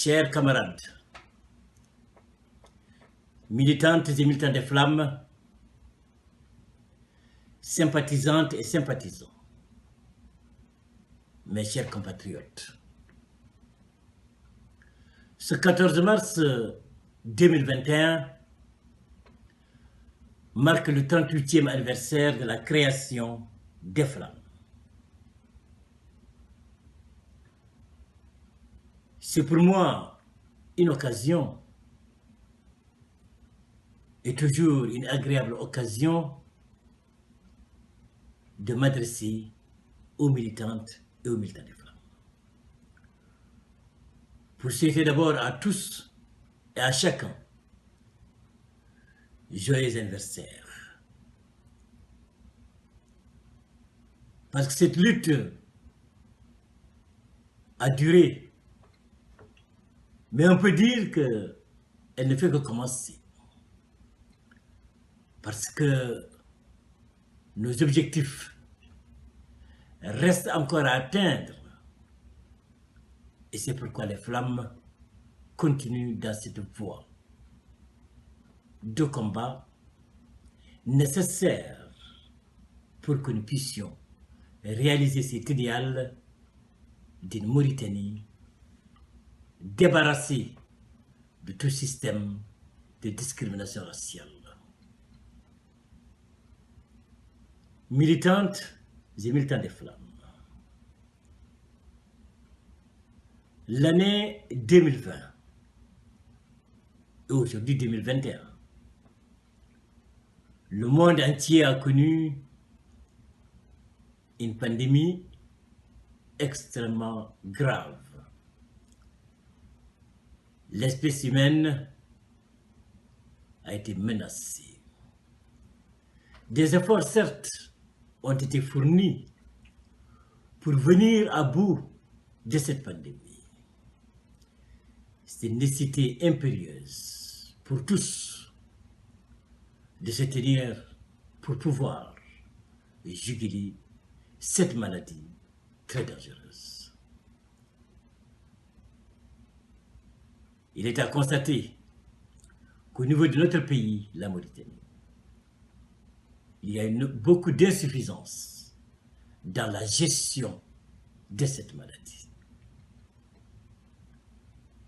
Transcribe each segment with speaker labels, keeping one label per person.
Speaker 1: Chers camarades, militantes et militants des Flammes, sympathisantes et sympathisants, mes chers compatriotes, ce 14 mars 2021 marque le 38e anniversaire de la création des Flammes. C'est pour moi une occasion et toujours une agréable occasion de m'adresser aux militantes et aux militants des Flammes. Pour souhaiter d'abord à tous et à chacun joyeux anniversaire. Parce que cette lutte a duré, mais on peut dire qu'elle ne fait que commencer. Parce que nos objectifs restent encore à atteindre. Et c'est pourquoi les Flammes continuent dans cette voie de combat nécessaire pour que nous puissions réaliser cet idéal d'une Mauritanie débarrassée de tout système de discrimination raciale. Militantes et militants des Flammes, l'année 2020 et aujourd'hui 2021, le monde entier a connu une pandémie extrêmement grave. L'espèce humaine a été menacée. Des efforts, certes, ont été fournis pour venir à bout de cette pandémie. C'est une nécessité impérieuse pour tous de se tenir pour pouvoir juguler cette maladie très dangereuse. Il est à constater qu'au niveau de notre pays, la Mauritanie, il y a beaucoup d'insuffisance dans la gestion de cette maladie.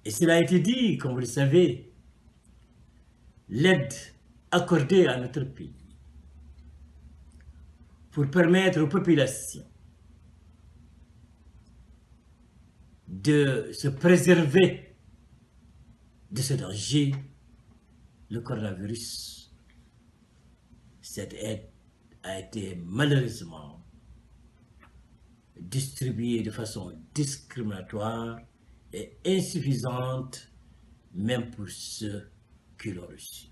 Speaker 1: Et cela a été dit, comme vous le savez, l'aide accordée à notre pays pour permettre aux populations de se préserver de ce danger, le coronavirus. Cette aide a été malheureusement distribuée de façon discriminatoire et insuffisante, même pour ceux qui l'ont reçue.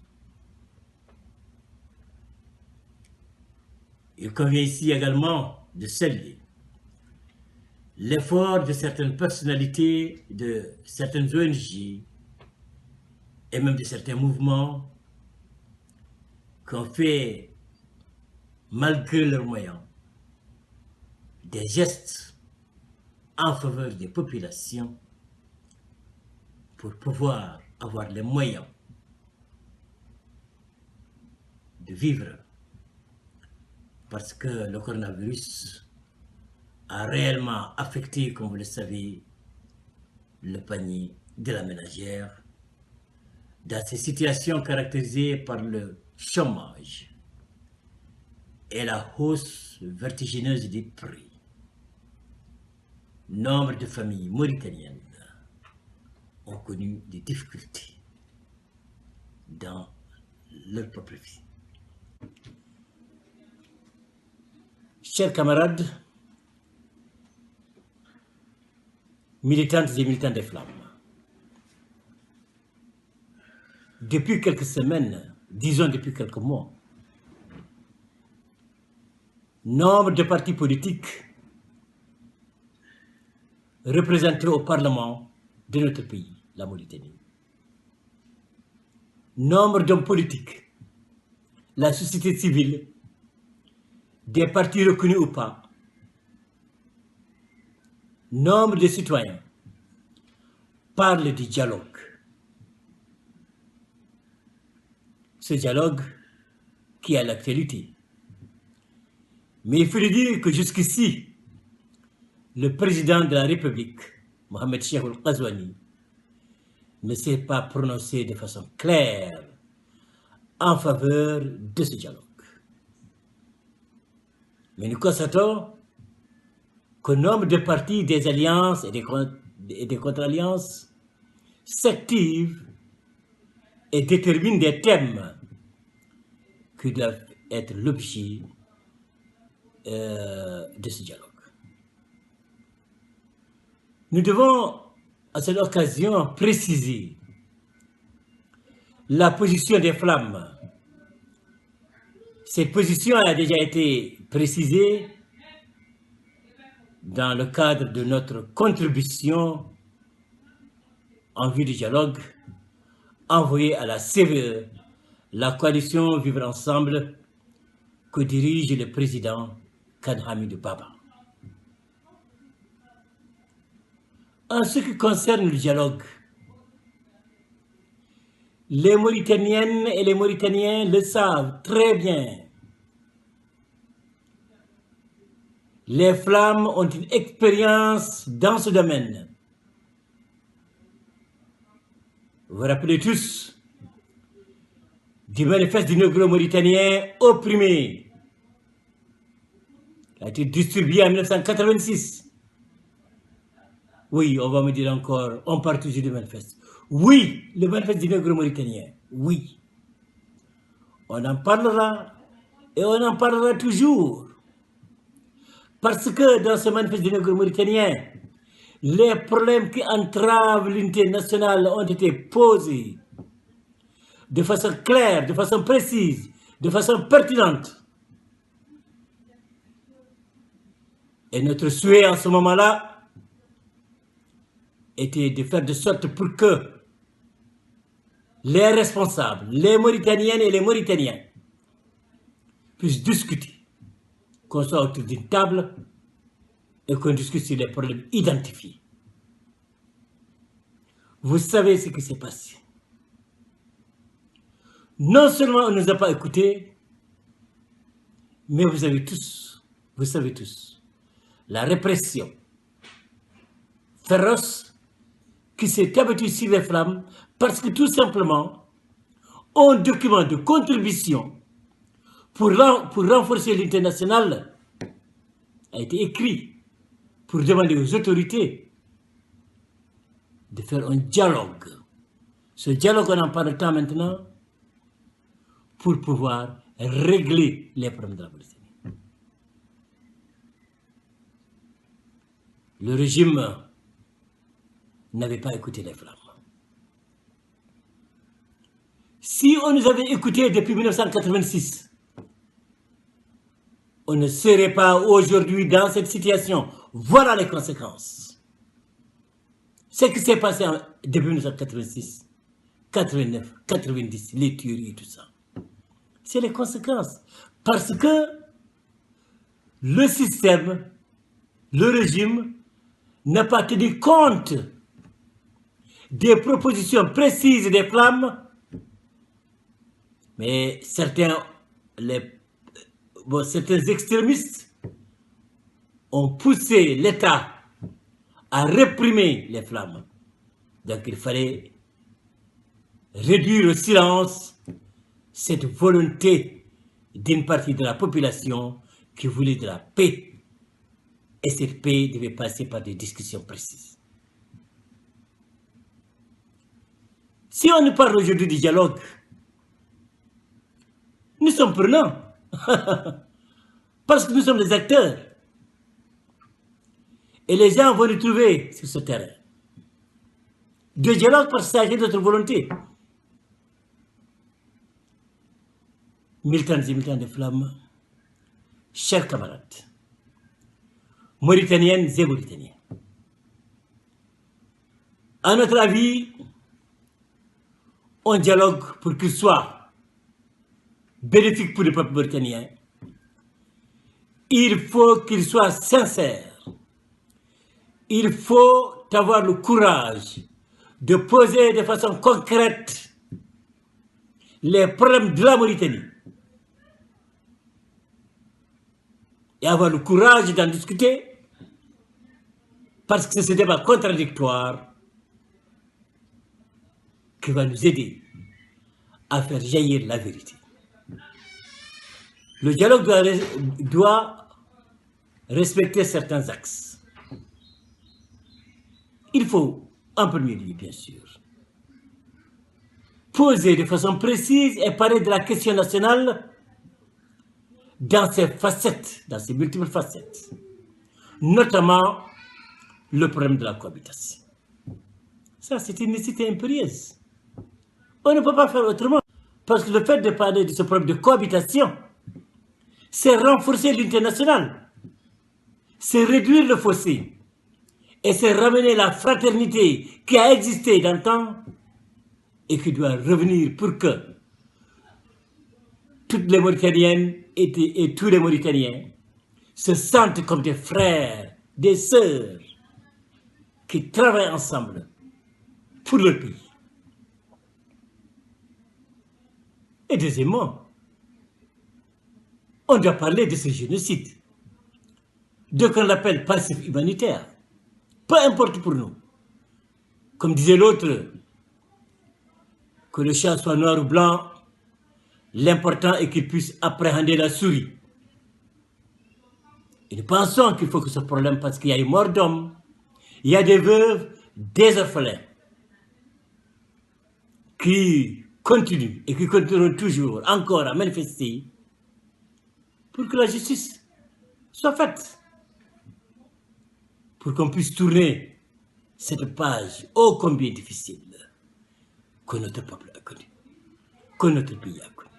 Speaker 1: Il convient ici également de saluer l'effort de certaines personnalités, de certaines ONG et même de certains mouvements qui ont fait, malgré leurs moyens, des gestes en faveur des populations pour pouvoir avoir les moyens de vivre. Parce que le coronavirus a réellement affecté, comme vous le savez, le panier de la ménagère dans ces situations caractérisées par le chômage et la hausse vertigineuse des prix. Nombre de familles mauritaniennes ont connu des difficultés dans leur propre vie. Chers camarades, militantes et militants des Flammes, depuis quelques semaines, disons depuis quelques mois, nombre de partis politiques représentés au Parlement de notre pays, la Mauritanie, nombre d'hommes politiques, la société civile, des partis reconnus ou pas, nombre de citoyens parle du dialogue. Ce dialogue qui est à l'actualité. Mais il faut le dire que jusqu'ici, le président de la République, Mohamed Cheikh Ould-Ghazouani, ne s'est pas prononcé de façon claire en faveur de ce dialogue. Mais nous constatons qu'au nombre de partis, des alliances et des contre-alliances s'activent et déterminent des thèmes qui doivent être l'objet de ce dialogue. Nous devons à cette occasion préciser la position des flammes. Cette position a déjà été précisée dans le cadre de notre contribution en vue du dialogue envoyé à la CVE, la coalition Vivre Ensemble que dirige le président Khan Hamidou Baba. En ce qui concerne le dialogue, les Mauritaniennes et les Mauritaniens le savent très bien. Les flammes ont une expérience dans ce domaine. Vous vous rappelez tous du manifeste du négro-mauritanien opprimé, qui a été distribué en 1986. Oui, on va me dire encore, on parle toujours du manifeste. Oui, le manifeste du négro-mauritanien, oui. On en parlera et on en parlera toujours. Parce que dans ce manifeste du négro-mauritanien, les problèmes qui entravent l'unité nationale ont été posés de façon claire, de façon précise, de façon pertinente. Et notre souhait en ce moment-là était de faire de sorte pour que les responsables, les Mauritaniennes et les Mauritaniens puissent discuter, qu'on soit autour d'une table et qu'on discute sur les problèmes identifiés. Vous savez ce qui s'est passé. Non seulement on ne nous a pas écoutés, mais vous savez tous, la répression féroce qui s'est abattue sur les flammes parce que tout simplement, un document de contribution pour renforcer l'unité nationale a été écrit pour demander aux autorités de faire un dialogue. Ce dialogue, on en parle tant maintenant pour pouvoir régler les problèmes de la Mauritanie. Le régime n'avait pas écouté les flammes. Si on nous avait écoutés depuis 1986, on ne serait pas aujourd'hui dans cette situation. Voilà les conséquences. Ce qui s'est passé depuis 1986, 89, 90, les tueries et tout ça. C'est les conséquences. Parce que le système, le régime, n'a pas tenu compte des propositions précises des flammes, mais certains extrémistes ont poussé l'État à réprimer les flammes. Donc il fallait réduire au silence cette volonté d'une partie de la population qui voulait de la paix. Et cette paix devait passer par des discussions précises. Si on nous parle aujourd'hui du dialogue, nous sommes prenants. Parce que nous sommes des acteurs. Et les gens vont nous trouver sur ce terrain. De dialogue parce qu'il s'agit de notre volonté. Militants et militants de flammes, chers camarades, Mauritaniennes et Mauritaniens, à notre avis, un dialogue pour qu'il soit bénéfique pour le peuple mauritanien, il faut qu'il soit sincère. Il faut avoir le courage de poser de façon concrète les problèmes de la Mauritanie et avoir le courage d'en discuter, parce que c'est ce débat contradictoire qui va nous aider à faire jaillir la vérité. Le dialogue doit respecter certains axes. Il faut, en premier lieu, bien sûr, poser de façon précise et parler de la question nationale dans ses facettes, dans ses multiples facettes, notamment le problème de la cohabitation. Ça, c'est une nécessité impérieuse. On ne peut pas faire autrement, parce que le fait de parler de ce problème de cohabitation, c'est renforcer l'unité nationale, c'est réduire le fossé, et c'est ramener la fraternité qui a existé dans le temps et qui doit revenir pour que toutes les Mauritaniennes et tous les Mauritaniens se sentent comme des frères, des sœurs, qui travaillent ensemble pour leur pays. Et deuxièmement, on doit parler de ce génocide, de qu'on l'appelle passif humanitaire, peu importe pour nous. Comme disait l'autre, que le chat soit noir ou blanc, l'important est qu'il puisse appréhender la souris. Et nous pensons qu'il faut que ce problème, parce qu'il y a une mort d'hommes, il y a des veuves, des orphelins, qui continuent et qui continueront toujours encore à manifester pour que la justice soit faite, pour qu'on puisse tourner cette page ô combien difficile que notre peuple a connu, que notre pays a connu.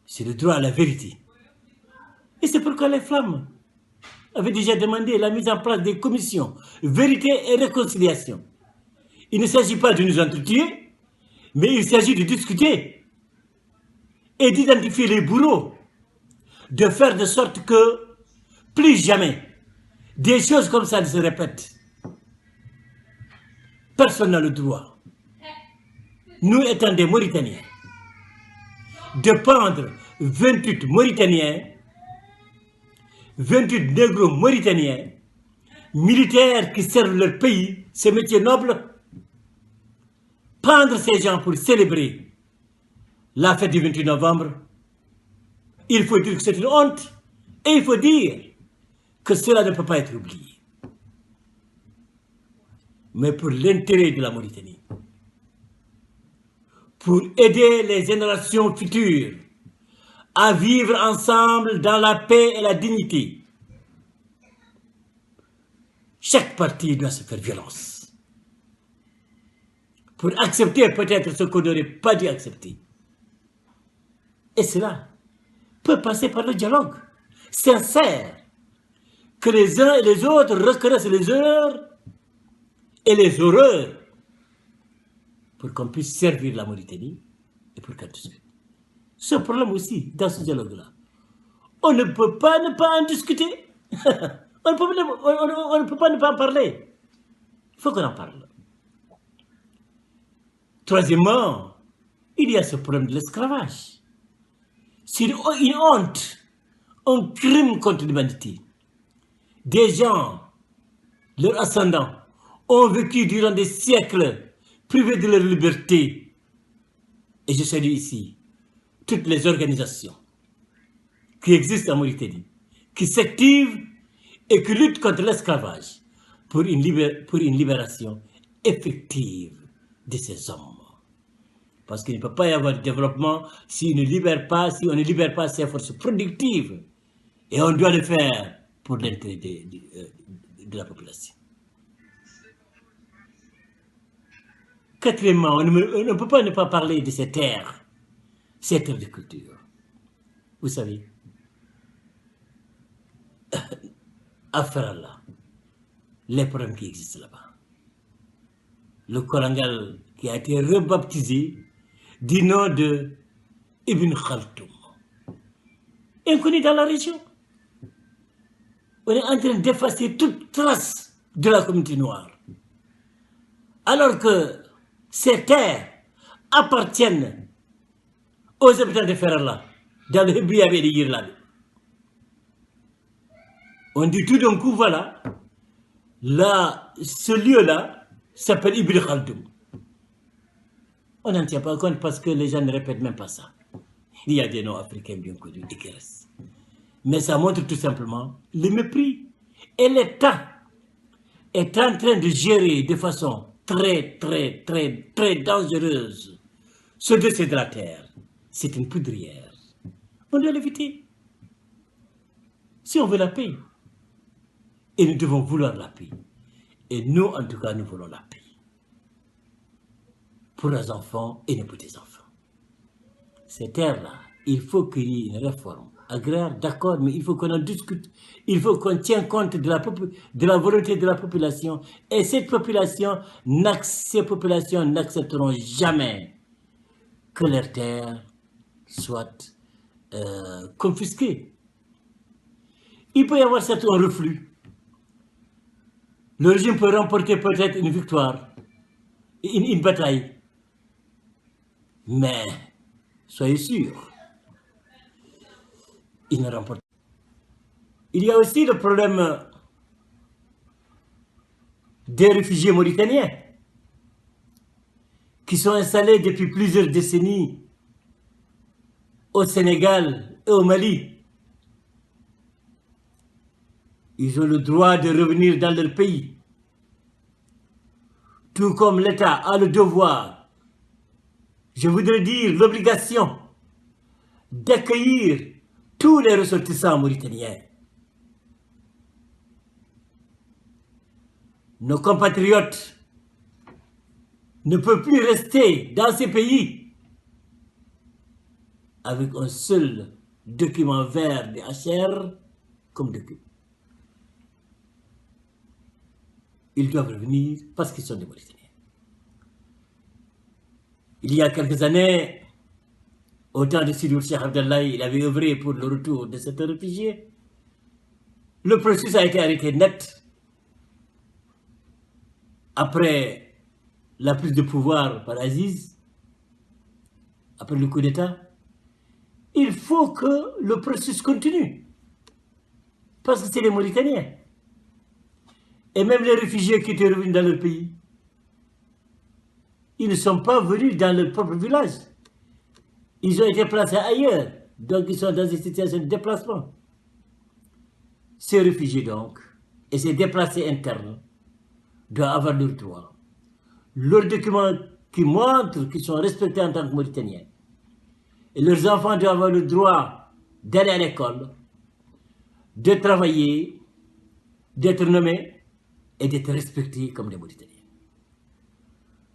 Speaker 1: C'est le droit à la vérité. Et c'est pourquoi les flammes avaient déjà demandé la mise en place des commissions vérité et réconciliation. Il ne s'agit pas de nous entretuer, mais il s'agit de discuter et d'identifier les bourreaux, de faire de sorte que plus jamais des choses comme ça ne se répètent. Personne n'a le droit, nous étant des Mauritaniens, de prendre 28 Mauritaniens, 28 négros mauritaniens, militaires qui servent leur pays, ce métier noble, prendre ces gens pour célébrer la fête du 28 novembre, il faut dire que c'est une honte et il faut dire que cela ne peut pas être oublié. Mais pour l'intérêt de la Mauritanie, pour aider les générations futures à vivre ensemble dans la paix et la dignité, chaque parti doit se faire violence pour accepter peut-être ce qu'on n'aurait pas dû accepter. Et cela peut passer par le dialogue sincère, que les uns et les autres reconnaissent les erreurs et les horreurs pour qu'on puisse servir la Mauritanie et pour qu'elle discute. Ce problème aussi, dans ce dialogue-là, on ne peut pas ne pas en discuter. on ne peut pas ne pas en parler. Il faut qu'on en parle. Troisièmement, il y a ce problème de l'esclavage. C'est une honte, un crime contre l'humanité. Des gens, leurs ascendants, ont vécu durant des siècles privés de leur liberté. Et je salue ici toutes les organisations qui existent en Mauritanie, qui s'activent et qui luttent contre l'esclavage pour une libération effective de ces hommes. Parce qu'il ne peut pas y avoir de développement si on ne libère pas ces forces productives. Et on doit le faire pour l'intérêt de la population. Quatrièmement, on ne peut pas ne pas parler de ces terres de culture. Vous savez, à Ferrala, les problèmes qui existent là-bas. Le Korangal qui a été rebaptisé du nom de Ibn Khaltoum, inconnu dans la région. On est en train d'effacer toute trace de la communauté noire. alors que ces terres appartiennent aux habitants de Ferrala, dans le Biabé de Irlande. On dit tout d'un coup, voilà, là, ce lieu-là s'appelle Ibn Khaldoum. On n'en tient pas compte parce que les gens ne répètent même pas ça. Il y a des noms africains bien connus et qui restent. Mais ça montre tout simplement le mépris. Et l'État est en train de gérer de façon très, très, très, très dangereuse ce dossier de la terre. C'est une poudrière. On doit l'éviter. Si on veut la paix. Et nous devons vouloir la paix. Et nous, en tout cas, nous voulons la paix. Pour nos enfants et nos petits-enfants. Ces terres-là, il faut qu'il y ait une réforme agraire, d'accord, mais il faut qu'on en discute. Il faut qu'on tienne compte de la volonté de la population. Et ces populations n'accepteront jamais que leurs terres soient confisquées. Il peut y avoir certains reflux. Le régime peut remporter peut-être une victoire, une bataille. Mais, soyez sûrs, il ne remporte pas. Il y a aussi le problème des réfugiés mauritaniens qui sont installés depuis plusieurs décennies au Sénégal et au Mali. Ils ont le droit de revenir dans leur pays. Tout comme l'État a le devoir, je voudrais dire l'obligation, d'accueillir tous les ressortissants mauritaniens. Nos compatriotes ne peuvent plus rester dans ces pays avec un seul document vert de HR comme document. Ils doivent revenir parce qu'ils sont des Mauritaniens. Il y a quelques années, au temps de Sidi Cheikh Abdallah, il avait œuvré pour le retour de ces réfugiés. Le processus a été arrêté net après la prise de pouvoir par Aziz, après le coup d'État. Il faut que le processus continue, parce que c'est les Mauritaniens. Et même les réfugiés qui étaient revenus dans leur pays, ils ne sont pas venus dans leur propre village. Ils ont été placés ailleurs, donc ils sont dans une situation de déplacement. Ces réfugiés donc, et ces déplacés internes, doivent avoir leurs droits. Leurs documents qui montrent qu'ils sont respectés en tant que Mauritaniens. Et leurs enfants doivent avoir le droit d'aller à l'école, de travailler, d'être nommés et d'être respectés comme des Mauritaniens.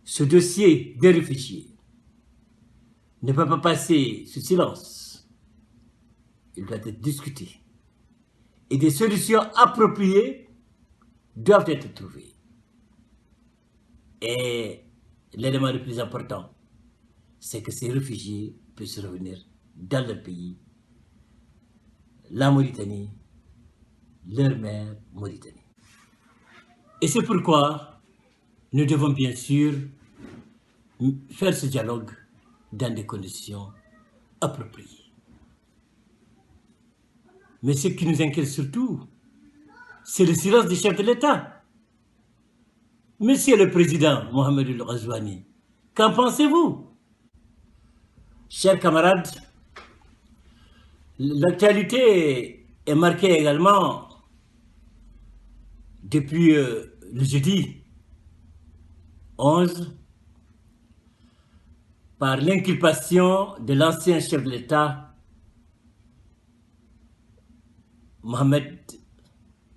Speaker 1: Ce dossier des réfugiés ne peut pas passer sous silence. Il doit être discuté. Et des solutions appropriées doivent être trouvées. Et l'élément le plus important, c'est que ces réfugiés puissent revenir dans leur pays, la Mauritanie, leur mère Mauritanie. Et c'est pourquoi nous devons bien sûr faire ce dialogue dans des conditions appropriées. Mais ce qui nous inquiète surtout, c'est le silence du chef de l'État. Monsieur le Président Mohamed El Ghazouani, qu'en pensez-vous? Chers camarades, l'actualité est marquée également depuis le jeudi 11 par l'inculpation de l'ancien chef de l'État, Mohamed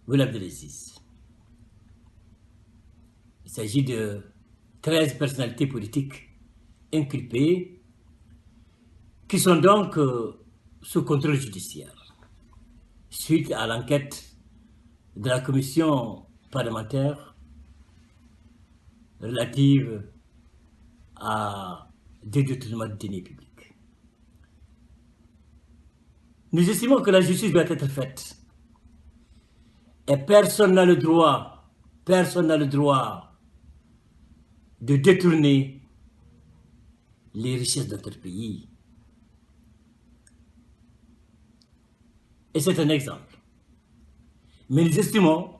Speaker 1: Ould Abdelaziz. Il s'agit de 13 personnalités politiques inculpées qui sont donc sous contrôle judiciaire suite à l'enquête de la commission parlementaire relative à des détournements de deniers publics. Nous estimons que la justice doit être faite et personne n'a le droit de détourner les richesses de notre pays. Et c'est un exemple. Mais nous estimons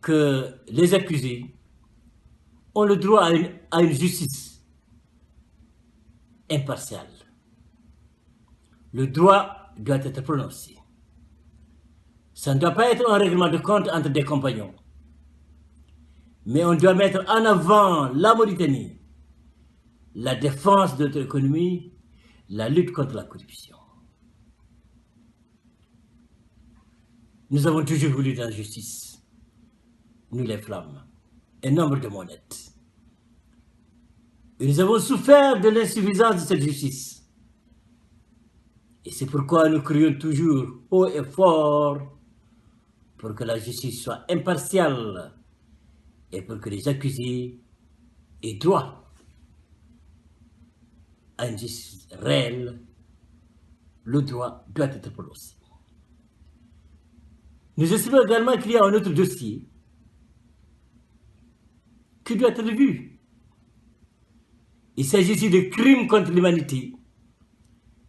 Speaker 1: que les accusés ont le droit à une justice impartiale. Le droit doit être prononcé. Ça ne doit pas être un règlement de compte entre des compagnons. Mais on doit mettre en avant la Mauritanie, la défense de notre économie, la lutte contre la corruption. Nous avons toujours voulu de la justice, nous les flammes, et nombre de monnettes. Et nous avons souffert de l'insuffisance de cette justice. Et c'est pourquoi nous crions toujours haut et fort pour que la justice soit impartiale et pour que les accusés aient droit à une justice réelle. Le droit doit être prononcé. Nous estimons également qu'il y a un autre dossier qui doit être vu. Il s'agit ici de crimes contre l'humanité.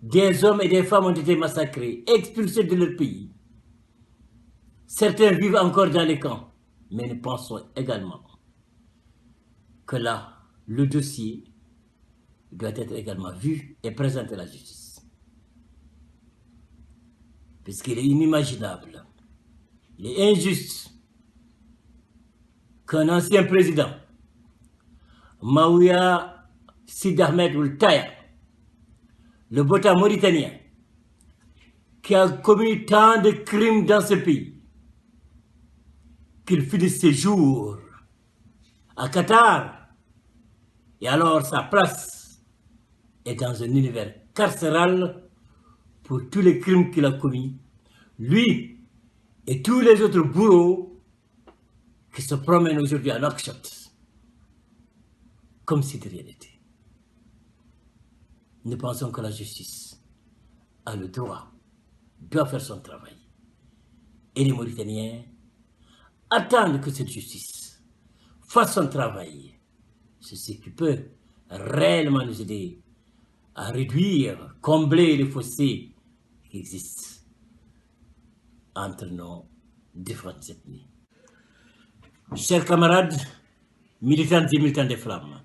Speaker 1: Des hommes et des femmes ont été massacrés, expulsés de leur pays. Certains vivent encore dans les camps, mais nous pensons également que là, le dossier doit être également vu et présenté à la justice. Puisqu'il est inimaginable, il est injuste qu'un ancien président, Maouya Sid Ahmed Ould Taya, le Bota mauritanien, qui a commis tant de crimes dans ce pays, qu'il finisse ses jours à Qatar, et alors sa place est dans un univers carcéral pour tous les crimes qu'il a commis, lui et tous les autres bourreaux qui se promènent aujourd'hui à Nouakchott, comme si de rien n'était. Nous pensons que la justice a le droit, doit faire son travail. Et les Mauritaniens attendent que cette justice fasse son travail. C'est ce qui peut réellement nous aider à réduire, combler les fossés qui existent entre nos différentes ethnies. Chers camarades, militantes et militants des Flammes,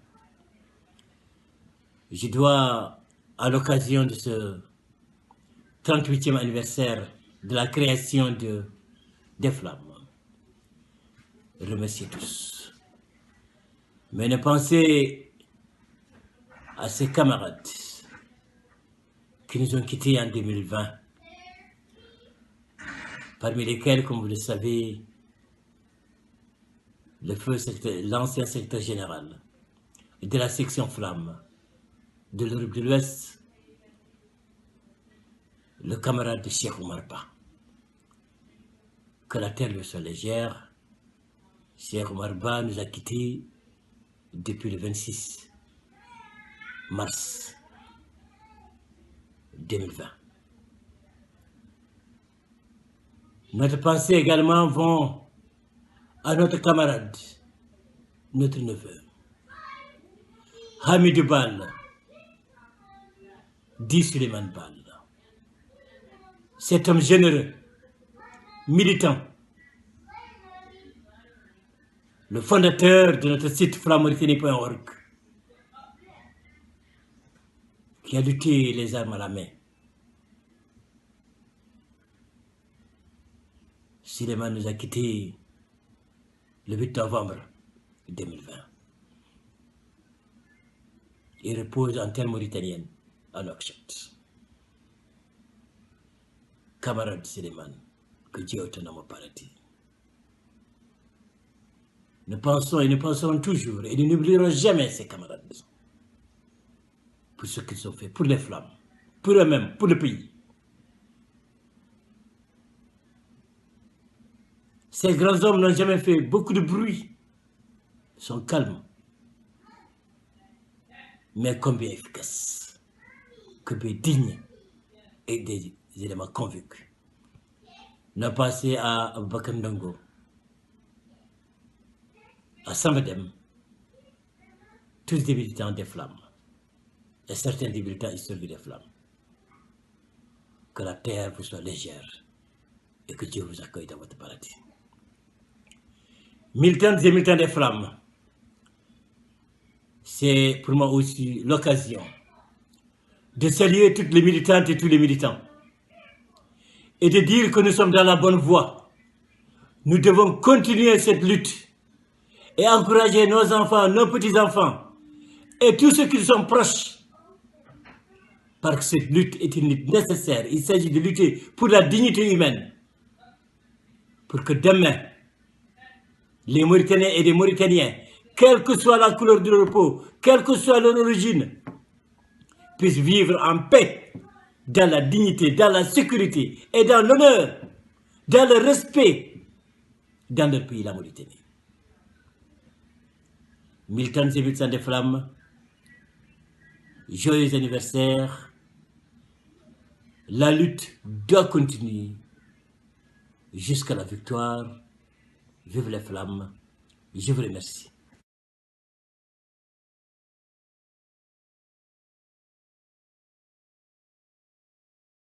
Speaker 1: je dois, à l'occasion de ce 38e anniversaire de la création des Flammes, remercier tous. Mais ne pensez à ces camarades qui nous ont quittés en 2020, parmi lesquels, comme vous le savez, l'ancien secrétaire général de la section Flamme de l'Europe de l'Ouest, le camarade de Cheikh Oumar Ba. Que la terre lui soit légère. Cheikh Oumar Ba nous a quittés depuis le 26 mars 2020. Notre pensée également vont à notre camarade, notre neveu, Hamidou Bal, dit Suleiman Bal. Cet homme généreux, militant, le fondateur de notre site flammauritanie.org, qui a lutté les armes à la main. Suleiman nous a quittés le 8 novembre 2020. Il repose en terre mauritanienne à Nouakchott. Camarade Suleiman, que Dieu te nomme au paradis. Nous pensons et nous penserons toujours et nous n'oublierons jamais ces camarades pour ce qu'ils ont fait, pour les Flammes, pour eux-mêmes, pour le pays. Ces grands hommes n'ont jamais fait beaucoup de bruit, ils sont calmes, mais combien efficaces, combien dignes et des éléments convaincus. On a passé à Aboubakar Ndongo, à Samadem, tous des militants des flammes, et certains des militants historiques des flammes. Que la terre vous soit légère et que Dieu vous accueille dans votre paradis. Militants et militants des flammes, c'est pour moi aussi l'occasion de saluer toutes les militantes et tous les militants et de dire que nous sommes dans la bonne voie. Nous devons continuer cette lutte et encourager nos enfants, nos petits-enfants et tous ceux qui sont proches. Parce que cette lutte est une lutte nécessaire. Il s'agit de lutter pour la dignité humaine. Pour que demain, les Mauritaniens et les Mauritaniens, quelle que soit la couleur de leur peau, quelle que soit leur origine, puissent vivre en paix, dans la dignité, dans la sécurité et dans l'honneur, dans le respect, dans leur pays, la Mauritanie. Militants et militants des flammes, joyeux anniversaire. La lutte doit continuer jusqu'à la victoire. Vive les flammes. Je vous remercie.